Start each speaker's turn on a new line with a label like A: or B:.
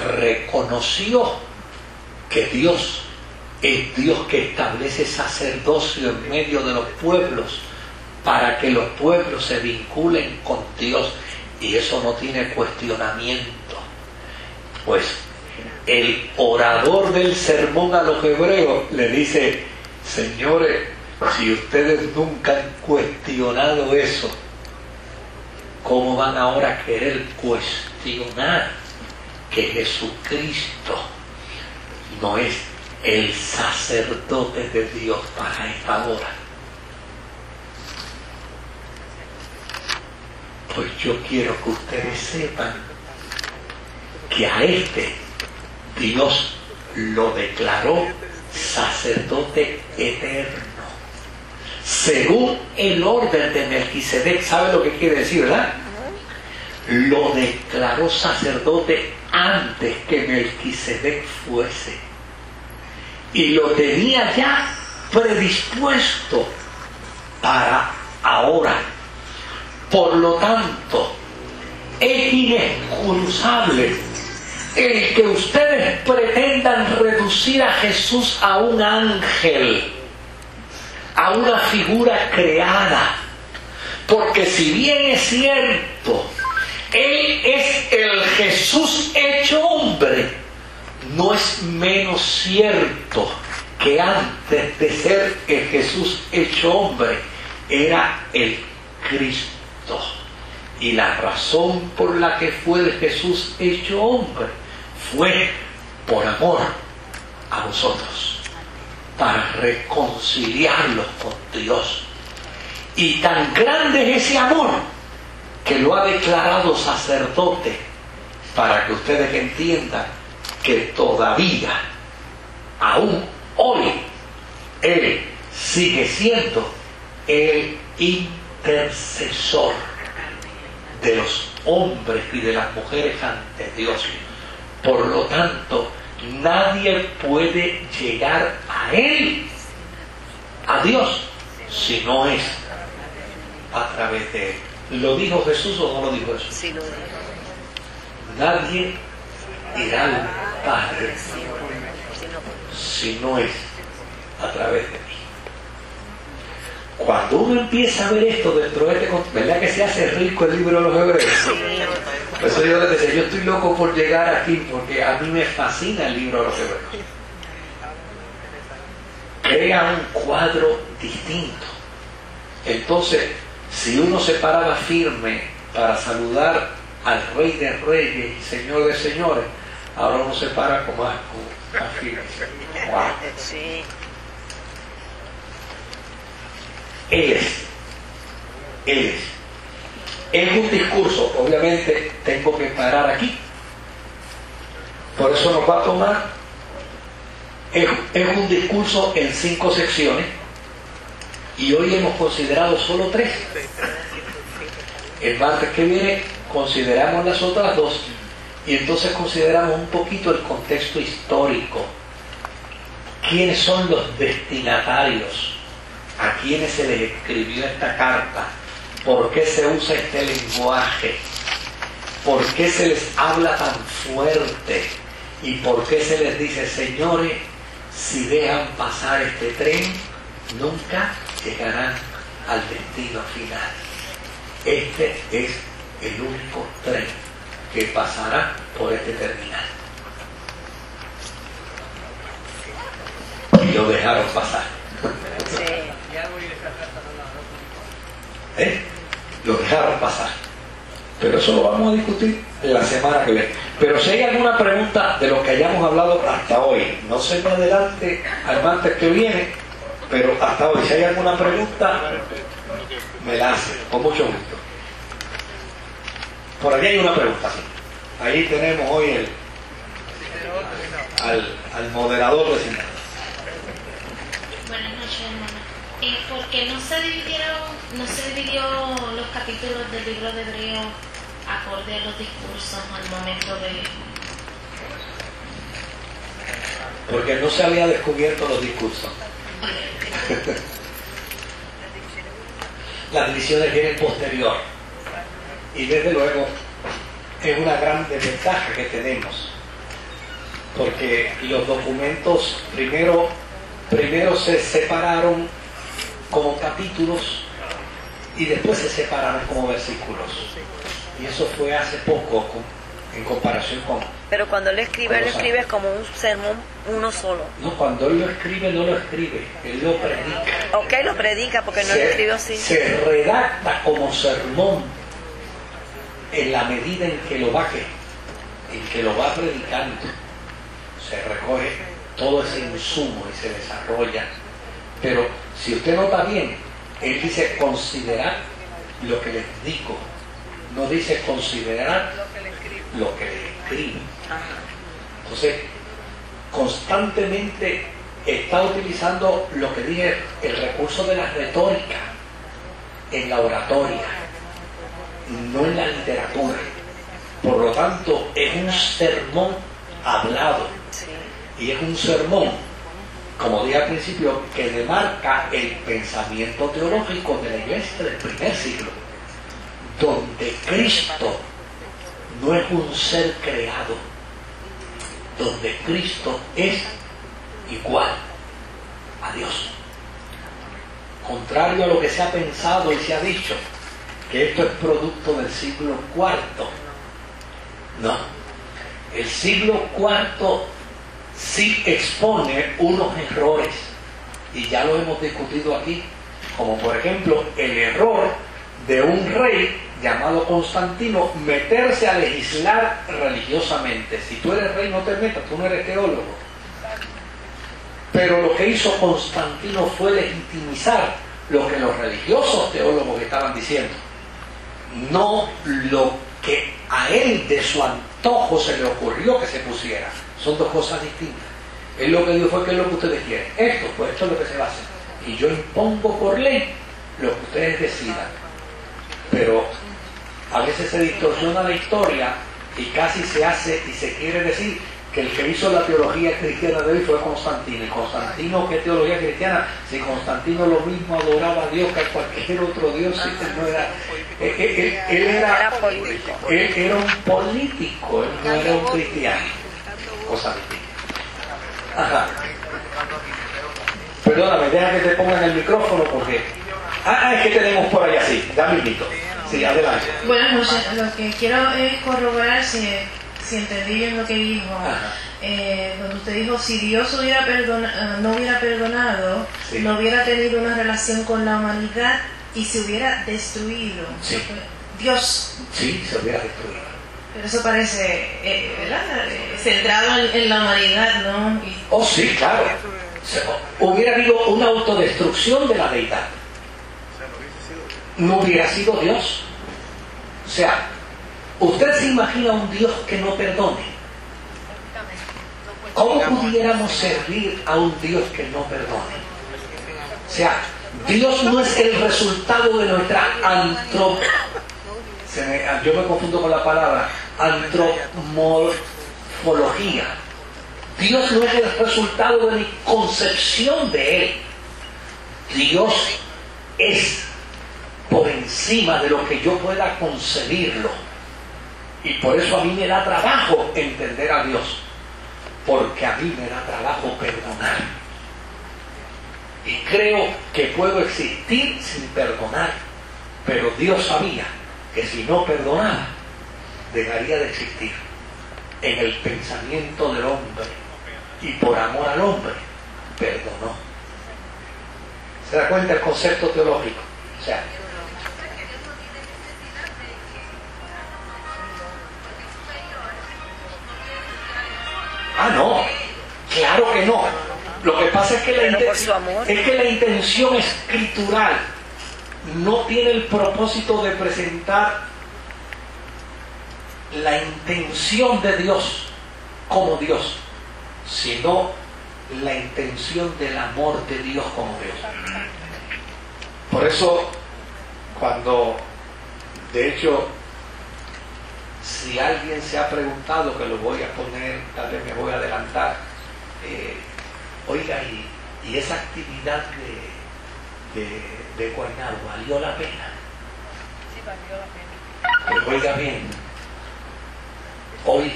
A: reconoció que Dios es Dios que establece sacerdocio en medio de los pueblos para que los pueblos se vinculen con Dios, y eso no tiene cuestionamiento. Pues el orador del sermón a los hebreos le dice: señores, si ustedes nunca han cuestionado eso, ¿cómo van ahora a querer cuestionar que Jesucristo no es el sacerdote de Dios para esta hora? Pues yo quiero que ustedes sepan que a este Dios lo declaró sacerdote eterno, según el orden de Melquisedec. ¿Sabe lo que quiere decir, verdad? Lo declaró sacerdote antes que Melquisedec fuese, y lo tenía ya predispuesto para ahora. Por lo tanto, es inexcusable el que ustedes pretendan reducir a Jesús a un ángel, a una figura creada, porque si bien es cierto, Él es el Jesús hecho hombre, no es menos cierto que antes de ser el Jesús hecho hombre, era el Cristo. Y la razón por la que fue el Jesús hecho hombre fue por amor a vosotros, para reconciliarlos con Dios. Y tan grande es ese amor que lo ha declarado sacerdote, para que ustedes entiendan que todavía, aún hoy, Él sigue siendo el intercesor de los hombres y de las mujeres ante Dios. Por lo tanto, nadie puede llegar a Él, a Dios, si no es a través de Él. ¿Lo dijo Jesús o no lo dijo Jesús?
B: Sí, lo dijo.
A: Nadie irá al Padre si no es a través de mí. Cuando uno empieza a ver esto dentro de este contexto, ¿verdad que se hace rico el libro de los Hebreos? Por eso yo les decía, yo estoy loco por llegar aquí, porque a mí me fascina el libro de los Hebreos. Crea un cuadro distinto. Entonces, si uno se paraba firme para saludar al Rey de Reyes y Señor de Señores, ahora uno se para con más firme. Wow.
B: Sí.
A: Él es. En un discurso, obviamente, tengo que parar aquí. Por eso nos va a tomar, es un discurso en 5 secciones, y hoy hemos considerado solo 3. El martes que viene consideramos las otras 2, y entonces consideramos un poquito el contexto histórico. ¿Quiénes son los destinatarios? ¿A quiénes se les escribió esta carta? ¿Por qué se usa este lenguaje? ¿Por qué se les habla tan fuerte? ¿Y por qué se les dice, señores, si dejan pasar este tren, nunca llegarán al destino final? Este es el único tren que pasará por este terminal. Y lo dejaron pasar. Lo dejaron pasar. Pero eso lo vamos a discutir la semana que viene. Pero si hay alguna pregunta de lo que hayamos hablado hasta hoy, no se me adelante al martes que viene, pero hasta hoy, si hay alguna pregunta, me la hace, con mucho gusto. Por aquí hay una pregunta, sí. Ahí tenemos hoy al moderador designado.
C: Buenas noches, hermana. ¿Por qué no se dividió los capítulos del libro de Hebreos acorde a los discursos al momento de...?
A: Porque no se había descubierto los discursos. Las divisiones vienen posterior. Y desde luego es una gran desventaja que tenemos, porque los documentos primero se separaron como capítulos y después se separaron como versículos. Y eso fue hace poco en comparación con...
B: Pero cuando él escribe como un sermón uno solo.
A: No, cuando él lo escribe, no lo escribe, él lo predica.
B: Ok, lo predica porque no lo escribió así.
A: Se redacta como sermón en la medida en que lo va predicando. Se recoge todo ese insumo y se desarrolla. Pero si usted nota bien, él dice considerar lo que les digo, no dice considerar lo que le escribe. Entonces, constantemente está utilizando lo que dije, el recurso de la retórica en la oratoria, no en la literatura. Por lo tanto, es un sermón hablado. Y es un sermón, como dije al principio, que demarca el pensamiento teológico de la iglesia del primer siglo, donde Cristo no es un ser creado, donde Cristo es igual a Dios. Contrario a lo que se ha pensado y se ha dicho, que esto es producto del siglo IV. No, el siglo IV sí expone unos errores, y ya lo hemos discutido aquí, como por ejemplo el error de un rey llamado Constantino meterse a legislar religiosamente. Si tú eres rey no te metas, tú no eres teólogo. Pero lo que hizo Constantino fue legitimizar lo que los religiosos teólogos estaban diciendo, no lo que a él de su antojo se le ocurrió que se pusiera. Son dos cosas distintas. Él lo que dijo fue: ¿qué es lo que ustedes quieren? Esto, pues esto es lo que se va a hacer. Y yo impongo por ley lo que ustedes decidan. Pero a veces se distorsiona la historia y casi se hace y se quiere decir que el que hizo la teología cristiana de hoy fue Constantino. ¿Y Constantino qué teología cristiana? Si Constantino lo mismo adoraba a Dios que a cualquier otro Dios, él no era... Él era político. Él era un político, él no era un cristiano. Cosa distinta. Ajá. Perdóname, deja que te pongan el micrófono porque... es que tenemos por allá, sí, dame un mito. Sí, adelante.
D: Buenas noches, lo que quiero es corroborar si entendí bien lo que dijo. Donde usted dijo, si Dios no hubiera perdonado, sí, no hubiera tenido una relación con la humanidad y se hubiera destruido.
A: Sí.
D: Dios.
A: Sí, se hubiera destruido.
D: Pero eso parece, ¿verdad? Centrado en la humanidad, ¿no?
A: Oh, sí, claro. Hubiera habido una autodestrucción de la deidad. No hubiera sido Dios. O sea, ¿usted se imagina un Dios que no perdone? ¿Cómo pudiéramos servir a un Dios que no perdone? O sea, Dios no es el resultado de nuestra yo me confundo con la palabra antropomorfología. Dios no es el resultado de mi concepción de Él. Dios es por encima de lo que yo pueda concebirlo. Y por eso a mí me da trabajo entender a Dios, porque a mí me da trabajo perdonar. Y creo que puedo existir sin perdonar, pero Dios sabía que si no perdonaba, dejaría de existir en el pensamiento del hombre, y por amor al hombre, perdonó. ¿Se da cuenta el concepto teológico? O sea, no, claro que no. Lo que pasa es que la intención escritural no tiene el propósito de presentar la intención de Dios como Dios, sino la intención del amor de Dios como Dios. Por eso, cuando, de hecho, si alguien se ha preguntado, que lo voy a poner, tal vez me voy a adelantar, oiga, y esa actividad de Guaynabo, ¿valió la pena?
B: Sí, valió la pena.
A: Pues oiga bien, hoy